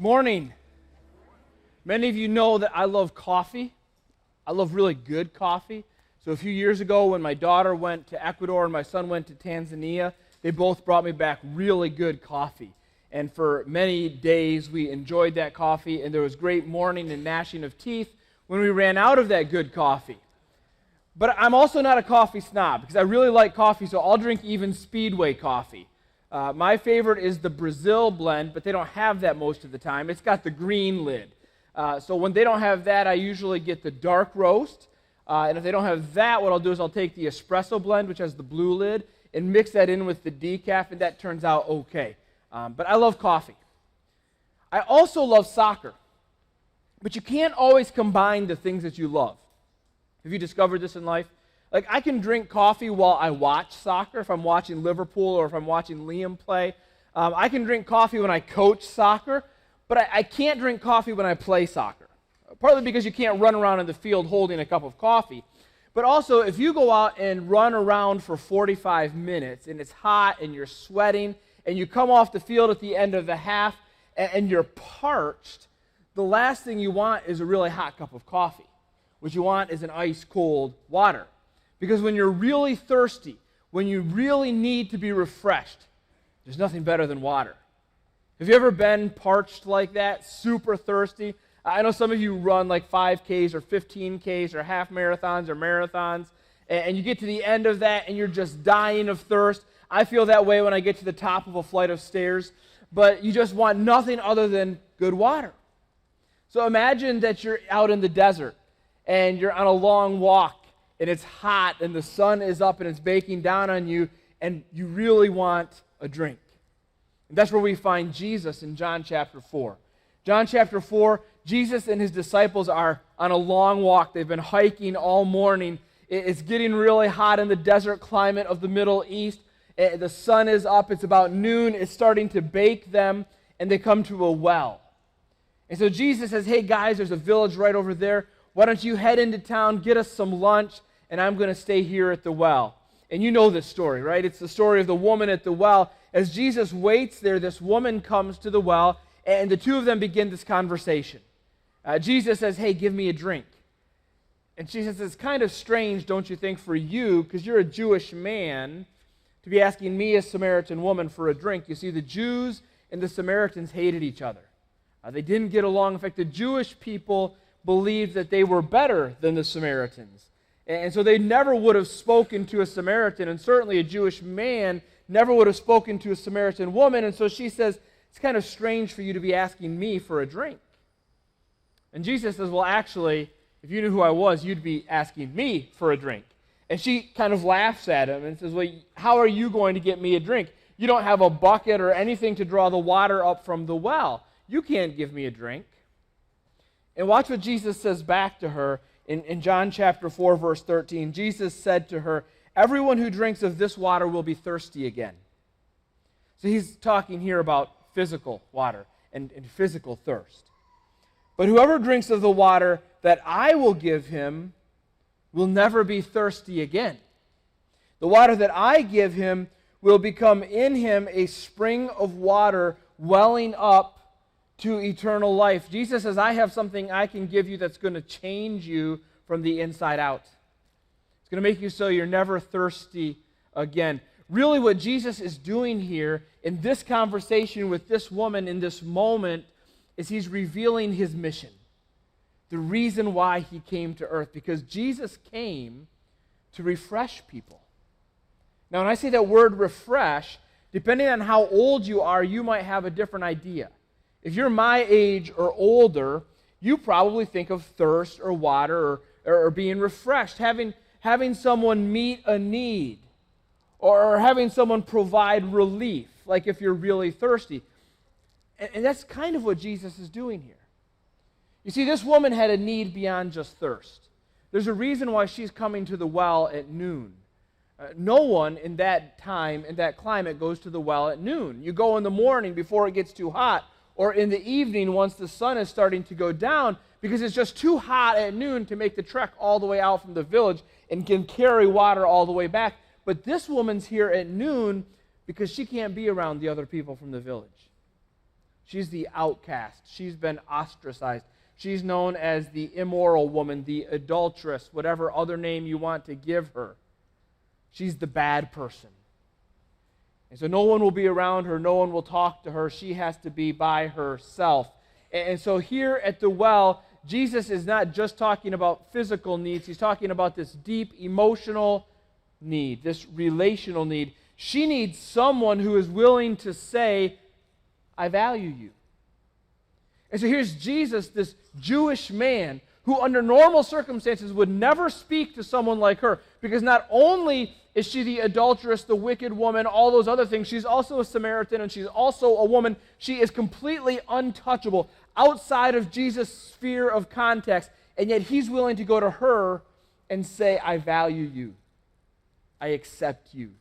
Morning. Many of you know that I love coffee. I love really good coffee. So a few years ago when my daughter went to Ecuador and my son went to Tanzania, they both brought me back really good coffee. And for many days we enjoyed that coffee, and there was great mourning and gnashing of teeth when we ran out of that good coffee. But I'm also not a coffee snob because I really like coffee, so I'll drink even Speedway coffee. My favorite is the Brazil blend, but they don't have that most of the time. It's got the green lid. So when they don't have that, I usually get the dark roast. And if they don't have that, what I'll do is I'll take the espresso blend, which has the blue lid, and mix that in with the decaf, and that turns out okay. But I love coffee. I also love soccer. But you can't always combine the things that you love. Have you discovered this in life? Like, I can drink coffee while I watch soccer, if I'm watching Liverpool or if I'm watching Liam play. I can drink coffee when I coach soccer, but I can't drink coffee when I play soccer. Partly because you can't run around in the field holding a cup of coffee. But also, if you go out and run around for 45 minutes, and it's hot, and you're sweating, and you come off the field at the end of the half, and you're parched, the last thing you want is a really hot cup of coffee. What you want is an ice-cold water. Because when you're really thirsty, when you really need to be refreshed, there's nothing better than water. Have you ever been parched like that, super thirsty? I know some of you run like 5Ks or 15Ks or half marathons or marathons, and you get to the end of that and you're just dying of thirst. I feel that way when I get to the top of a flight of stairs, but you just want nothing other than good water. So imagine that you're out in the desert and you're on a long walk, and it's hot, and the sun is up, and it's baking down on you, and you really want a drink. And that's where we find Jesus in John chapter 4. John chapter 4, Jesus and his disciples are on a long walk. They've been hiking all morning. It's getting really hot in the desert climate of the Middle East. The sun is up. It's about noon. It's starting to bake them, and they come to a well. And so Jesus says, hey, guys, there's a village right over there. Why don't you head into town, get us some lunch, and I'm going to stay here at the well. And you know this story, right? It's the story of the woman at the well. As Jesus waits there, this woman comes to the well, and the two of them begin this conversation. Jesus says, hey, give me a drink. And she says, it's kind of strange, don't you think, for you, because you're a Jewish man, to be asking me, a Samaritan woman, for a drink. You see, the Jews and the Samaritans hated each other. They didn't get along. In fact, the Jewish people believed that they were better than the Samaritans. And so they never would have spoken to a Samaritan, and certainly a Jewish man never would have spoken to a Samaritan woman. And so she says, it's kind of strange for you to be asking me for a drink. And Jesus says, well, actually, if you knew who I was, you'd be asking me for a drink. And she kind of laughs at him and says, well, how are you going to get me a drink? You don't have a bucket or anything to draw the water up from the well. You can't give me a drink. And watch what Jesus says back to her in John chapter 4, verse 13. Jesus said to her, everyone who drinks of this water will be thirsty again. So he's talking here about physical water and physical thirst. But whoever drinks of the water that I will give him will never be thirsty again. The water that I give him will become in him a spring of water welling up to eternal life. Jesus says, I have something I can give you that's going to change you from the inside out. It's going to make you so you're never thirsty again. Really what Jesus is doing here in this conversation with this woman in this moment is he's revealing his mission. The reason why he came to earth. Because Jesus came to refresh people. Now when I say that word refresh, depending on how old you are, you might have a different idea. If you're my age or older, you probably think of thirst or water or being refreshed, having someone meet a need, or having someone provide relief, like if you're really thirsty. And that's kind of what Jesus is doing here. You see, this woman had a need beyond just thirst. There's a reason why she's coming to the well at noon. No one in that time, in that climate, goes to the well at noon. You go in the morning before it gets too hot, or in the evening once the sun is starting to go down, because it's just too hot at noon to make the trek all the way out from the village and can carry water all the way back. But this woman's here at noon because she can't be around the other people from the village. She's the outcast. She's been ostracized. She's known as the immoral woman, the adulteress, whatever other name you want to give her. She's the bad person. And so no one will be around her. No one will talk to her. She has to be by herself. And so here at the well, Jesus is not just talking about physical needs. He's talking about this deep emotional need, this relational need. She needs someone who is willing to say, I value you. And so here's Jesus, this Jewish man, who under normal circumstances would never speak to someone like her, because not only is she the adulteress, the wicked woman, all those other things, she's also a Samaritan, and she's also a woman. She is completely untouchable, outside of Jesus' sphere of context, and yet he's willing to go to her and say, I value you. I accept you.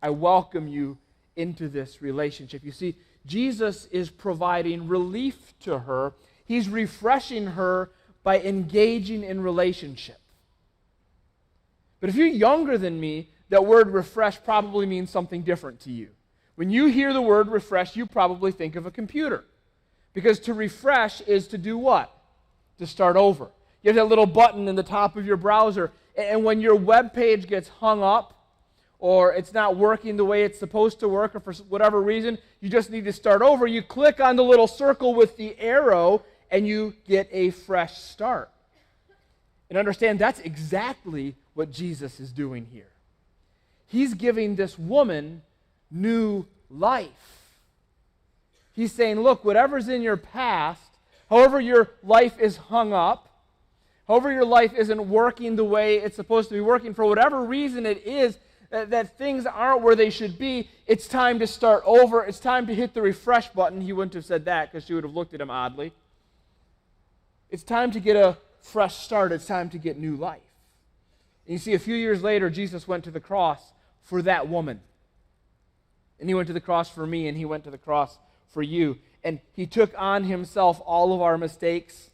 I welcome you into this relationship. You see, Jesus is providing relief to her. He's refreshing her by engaging in relationship. But if you're younger than me, that word refresh probably means something different to you. When you hear the word refresh, you probably think of a computer. Because to refresh is to do what? To start over. You have that little button in the top of your browser, and when your web page gets hung up, or it's not working the way it's supposed to work, or for whatever reason, you just need to start over, you click on the little circle with the arrow, and you get a fresh start. And understand, that's exactly what Jesus is doing here. He's giving this woman new life. He's saying, look, whatever's in your past, however your life is hung up, however your life isn't working the way it's supposed to be working, for whatever reason it is, that things aren't where they should be, it's time to start over. It's time to hit the refresh button. He wouldn't have said that because she would have looked at him oddly. It's time to get a fresh start. It's time to get new life. And you see, a few years later, Jesus went to the cross for that woman. And he went to the cross for me, and he went to the cross for you. And he took on himself all of our mistakes,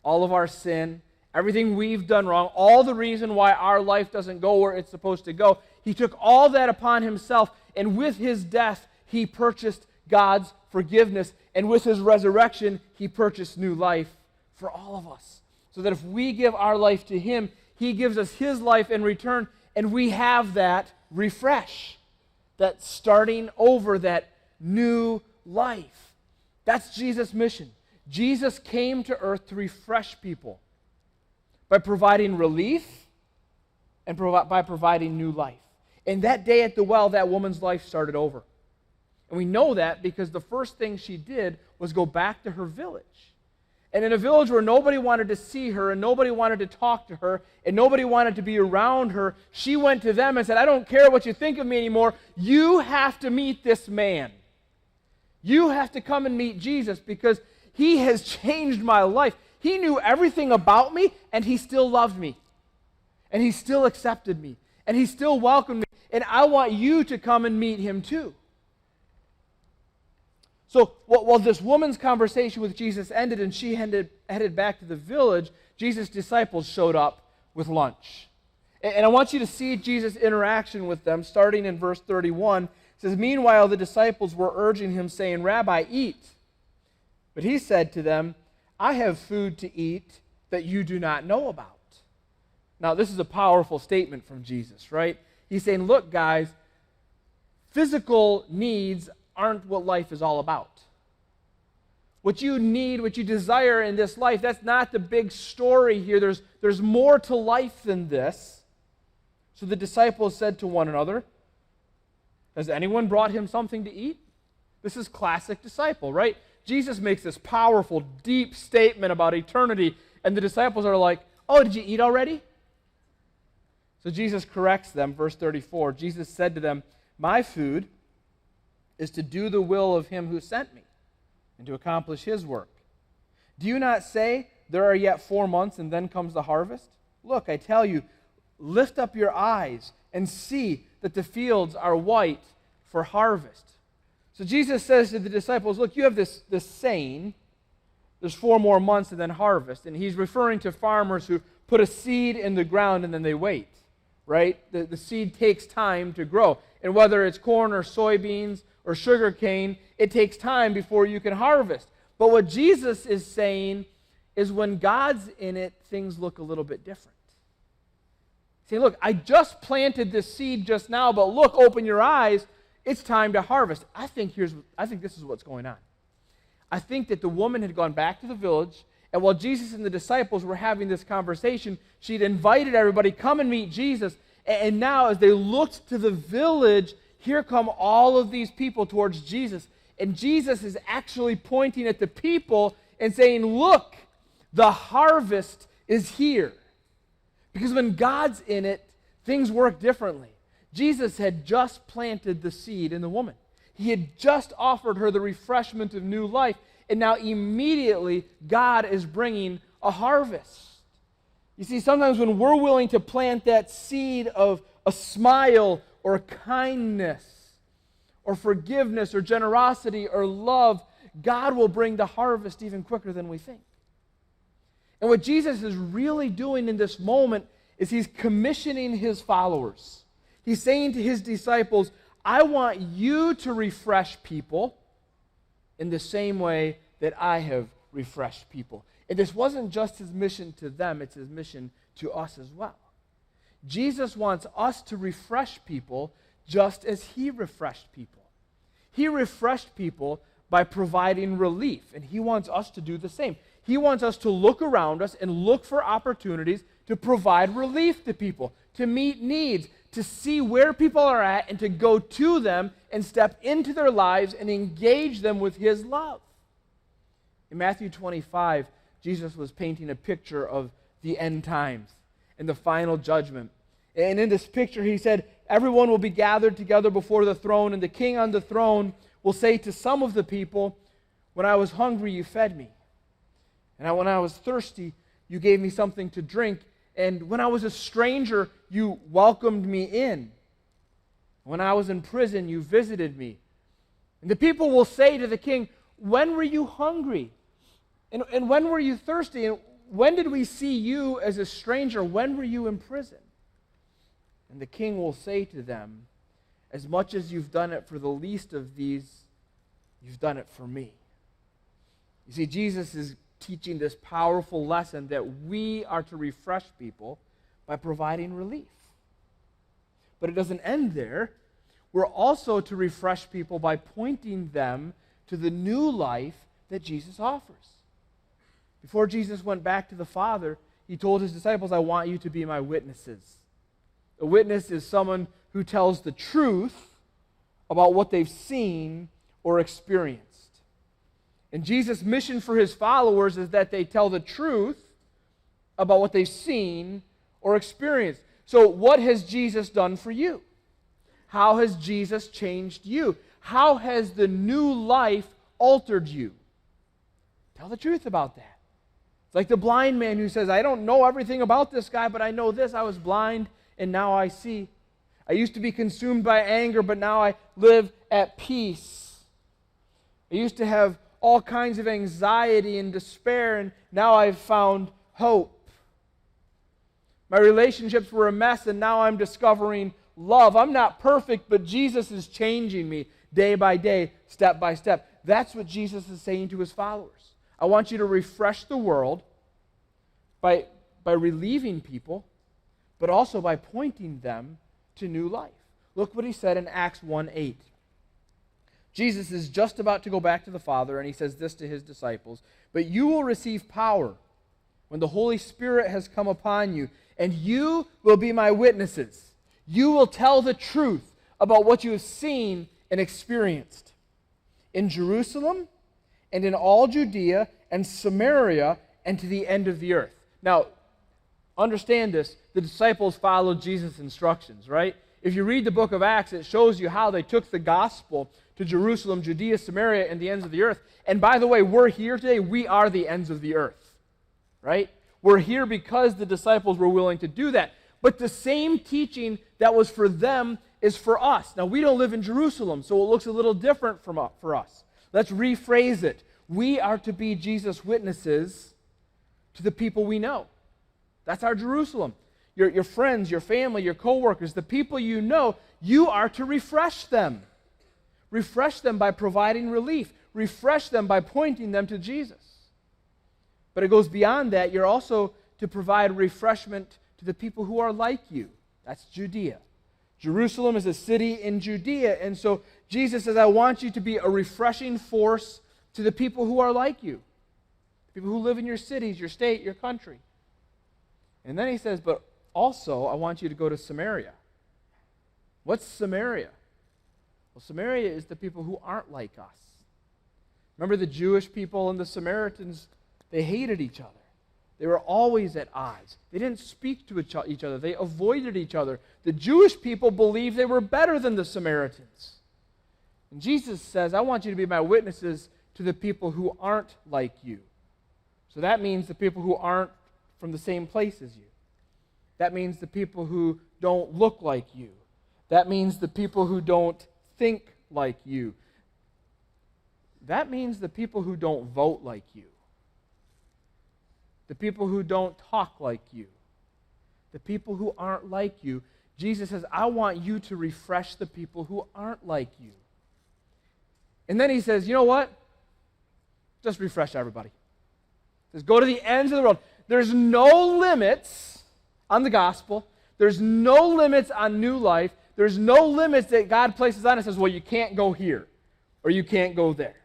all of our sin, everything we've done wrong, all the reason why our life doesn't go where it's supposed to go. He took all that upon himself, and with his death, he purchased God's forgiveness. And with his resurrection, he purchased new life for all of us. So that if we give our life to him, he gives us his life in return, and we have that refresh, that starting over, that new life. That's Jesus' mission. Jesus came to earth to refresh people by providing relief and by providing new life. And that day at the well, that woman's life started over. And we know that because the first thing she did was go back to her village. And in a village where nobody wanted to see her and nobody wanted to talk to her and nobody wanted to be around her, she went to them and said, I don't care what you think of me anymore. You have to meet this man. You have to come and meet Jesus because he has changed my life. He knew everything about me, and he still loved me. And he still accepted me. And he still welcomed me. And I want you to come and meet him too. So while this woman's conversation with Jesus ended and she headed back to the village, Jesus' disciples showed up with lunch. And I want you to see Jesus' interaction with them, starting in verse 31. It says, meanwhile, the disciples were urging him, saying, Rabbi, eat. But he said to them, I have food to eat that you do not know about. Now, this is a powerful statement from Jesus, right? He's saying, look, guys, physical needs aren't what life is all about. What you need, what you desire in this life, that's not the big story here. There's more to life than this. So the disciples said to one another, has anyone brought him something to eat? This is classic disciple, right? Jesus makes this powerful, deep statement about eternity, and the disciples are like, oh, did you eat already? So Jesus corrects them, verse 34. Jesus said to them, my food is to do the will of him who sent me and to accomplish his work. Do you not say, there are yet 4 months and then comes the harvest? Look, I tell you, lift up your eyes and see that the fields are white for harvest. So Jesus says to the disciples, look, you have this saying, there's 4 more months and then harvest. And he's referring to farmers who put a seed in the ground and then they wait, right? The seed takes time to grow. And whether it's corn or soybeans or sugar cane, it takes time before you can harvest. But what Jesus is saying is when God's in it, things look a little bit different. See, look, I just planted this seed just now, but look, open your eyes. It's time to harvest. I think this is what's going on. I think that the woman had gone back to the village, and while Jesus and the disciples were having this conversation, she'd invited everybody, come and meet Jesus. And now as they looked to the village, here come all of these people towards Jesus. And Jesus is actually pointing at the people and saying, look, the harvest is here. Because when God's in it, things work differently. Jesus had just planted the seed in the woman. He had just offered her the refreshment of new life. And now immediately, God is bringing a harvest. You see, sometimes when we're willing to plant that seed of a smile or kindness or forgiveness or generosity or love, God will bring the harvest even quicker than we think. And what Jesus is really doing in this moment is he's commissioning his followers. He's saying to his disciples, I want you to refresh people in the same way that I have refreshed people. And this wasn't just his mission to them, it's his mission to us as well. Jesus wants us to refresh people just as he refreshed people. He refreshed people by providing relief, and he wants us to do the same. He wants us to look around us and look for opportunities to provide relief to people, to meet needs, to see where people are at and to go to them and step into their lives and engage them with his love. In Matthew 25, Jesus was painting a picture of the end times and the final judgment. And in this picture, he said, everyone will be gathered together before the throne, and the king on the throne will say to some of the people, when I was hungry, you fed me. And when I was thirsty, you gave me something to drink. And when I was a stranger, you welcomed me in. When I was in prison, you visited me. And the people will say to the king, when were you hungry? And when were you thirsty? And when did we see you as a stranger? When were you in prison? And the king will say to them, as much as you've done it for the least of these, you've done it for me. You see, Jesus is teaching this powerful lesson that we are to refresh people by providing relief. But it doesn't end there. We're also to refresh people by pointing them to the new life that Jesus offers. Before Jesus went back to the Father, he told his disciples, I want you to be my witnesses. A witness is someone who tells the truth about what they've seen or experienced. And Jesus' mission for his followers is that they tell the truth about what they've seen or experienced. So what has Jesus done for you? How has Jesus changed you? How has the new life altered you? Tell the truth about that. It's like the blind man who says, I don't know everything about this guy, but I know this. I was blind and now I see. I used to be consumed by anger, but now I live at peace. I used to have all kinds of anxiety and despair, and now I've found hope. My relationships were a mess, and now I'm discovering love. I'm not perfect, but Jesus is changing me day by day, step by step. That's what Jesus is saying to his followers. I want you to refresh the world by relieving people, but also by pointing them to new life. Look what he said in Acts 1:8. Jesus is just about to go back to the Father, and he says this to his disciples, but you will receive power when the Holy Spirit has come upon you, and you will be my witnesses. You will tell the truth about what you have seen and experienced in Jerusalem and in all Judea and Samaria and to the end of the earth. Now, understand this. The disciples followed Jesus' instructions, right? If you read the book of Acts, it shows you how they took the gospel to Jerusalem, Judea, Samaria, and the ends of the earth. And by the way, we're here today. We are the ends of the earth, right? We're here because the disciples were willing to do that. But the same teaching that was for them is for us. Now, we don't live in Jerusalem, so it looks a little different for us. Let's rephrase it. We are to be Jesus' witnesses to the people we know. That's our Jerusalem. Your friends, your family, your coworkers, the people you know, you are to refresh them. refresh them by providing relief, refresh them by pointing them to Jesus. But it goes beyond that. You're also to provide refreshment to the people who are like you. That's Judea. Jerusalem is a city in Judea, and so Jesus says, I want you to be a refreshing force to the people who are like you, people who live in your cities, your state, your country. And then he says, but also I want you to go to Samaria. What's Samaria? Well, Samaria is the people who aren't like us. Remember the Jewish people and the Samaritans, they hated each other. They were always at odds. They didn't speak to each other. They avoided each other. The Jewish people believed they were better than the Samaritans. And Jesus says, I want you to be my witnesses to the people who aren't like you. So that means the people who aren't from the same place as you. That means the people who don't look like you. That means the people who don't think like you. That means the people who don't vote like you. The people who don't talk like you. The people who aren't like you. Jesus says, I want you to refresh the people who aren't like you. And then he says, you know what? Just refresh everybody. He says, go to the ends of the world. There's no limits on the gospel. There's no limits on new life. There's no limits that God places on us. Says, well, you can't go here or you can't go there.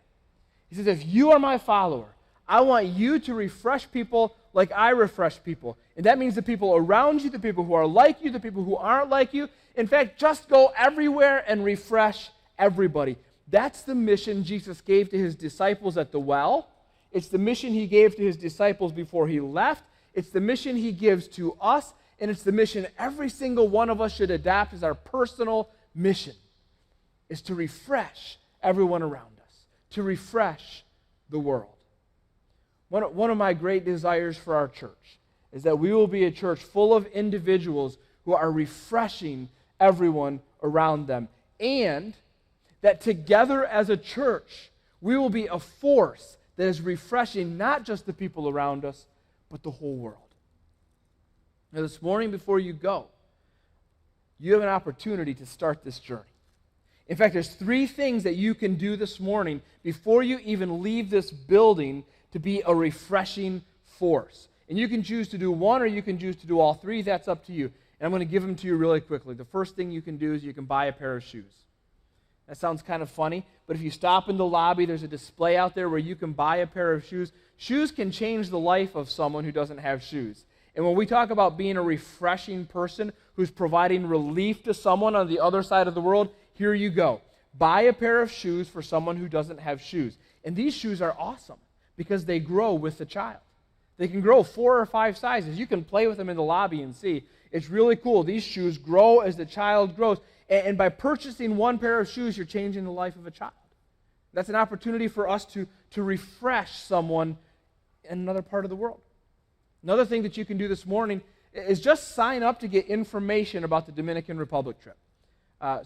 He says, if you are my follower, I want you to refresh people like I refresh people. And that means the people around you, the people who are like you, the people who aren't like you. In fact, just go everywhere and refresh everybody. That's the mission Jesus gave to his disciples at the well. It's the mission he gave to his disciples before he left. It's the mission he gives to us. And it's the mission every single one of us should adapt as our personal mission, is to refresh everyone around us, to refresh the world. One of my great desires for our church is that we will be a church full of individuals who are refreshing everyone around them, and that together as a church, we will be a force that is refreshing not just the people around us, but the whole world. Now, this morning before you go, you have an opportunity to start this journey. In fact, there's 3 things that you can do this morning before you even leave this building to be a refreshing force. And you can choose to do one or you can choose to do all 3. That's up to you. And I'm going to give them to you really quickly. The first thing you can do is you can buy a pair of shoes. That sounds kind of funny, but if you stop in the lobby, there's a display out there where you can buy a pair of shoes. Shoes can change the life of someone who doesn't have shoes. And when we talk about being a refreshing person who's providing relief to someone on the other side of the world, here you go. Buy a pair of shoes for someone who doesn't have shoes. And these shoes are awesome because they grow with the child. They can grow 4 or 5 sizes. You can play with them in the lobby and see. It's really cool. These shoes grow as the child grows. And by purchasing one pair of shoes, you're changing the life of a child. That's an opportunity for us to refresh someone in another part of the world. Another thing that you can do this morning is just sign up to get information about the Dominican Republic trip.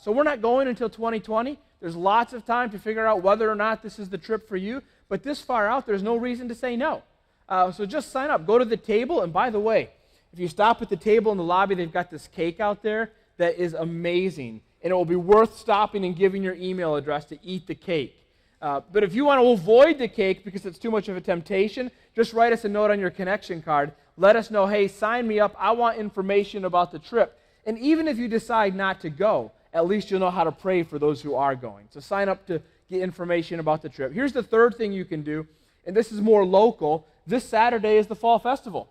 So we're not going until 2020. There's lots of time to figure out whether or not this is the trip for you. But this far out, there's no reason to say no. So just sign up. Go to the table. And by the way, if you stop at the table in the lobby, they've got this cake out there that is amazing. And it will be worth stopping and giving your email address to eat the cake. But if you want to avoid the cake because it's too much of a temptation, just write us a note on your connection card. Let us know, hey, sign me up. I want information about the trip. And even if you decide not to go, at least you'll know how to pray for those who are going. So sign up to get information about the trip. Here's the third thing you can do, and this is more local. This Saturday is the Fall Festival.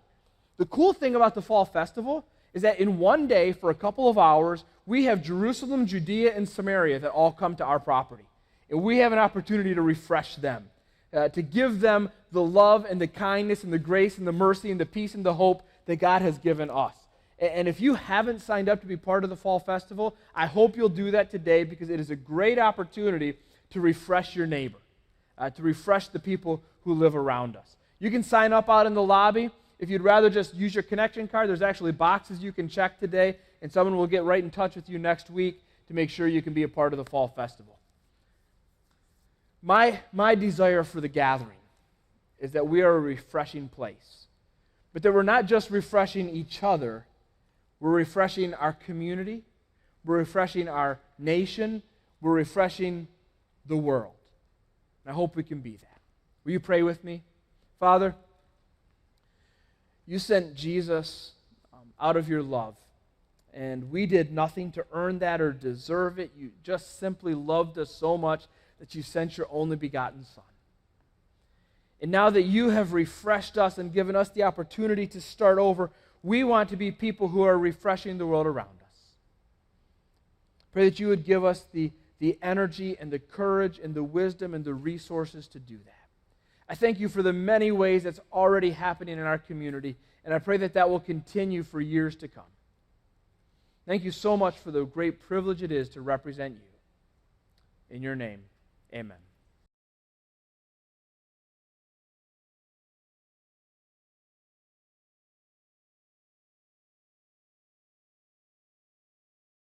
The cool thing about the Fall Festival is that in one day, for a couple of hours, we have Jerusalem, Judea, and Samaria that all come to our property. And we have an opportunity to refresh them, to give them the love and the kindness and the grace and the mercy and the peace and the hope that God has given us. And if you haven't signed up to be part of the Fall Festival, I hope you'll do that today because it is a great opportunity to refresh your neighbor, to refresh the people who live around us. You can sign up out in the lobby. If you'd rather just use your connection card, there's actually boxes you can check today, and someone will get right in touch with you next week to make sure you can be a part of the Fall Festival. My desire for the gathering is that we are a refreshing place, but that we're not just refreshing each other, we're refreshing our community, we're refreshing our nation, we're refreshing the world. And I hope we can be that. Will you pray with me? Father, you sent Jesus out of your love, and we did nothing to earn that or deserve it. You just simply loved us so much that you sent your only begotten Son. And now that you have refreshed us and given us the opportunity to start over, we want to be people who are refreshing the world around us. Pray that you would give us the energy and the courage and the wisdom and the resources to do that. I thank you for the many ways that's already happening in our community, and I pray that that will continue for years to come. Thank you so much for the great privilege it is to represent you. In your name, amen.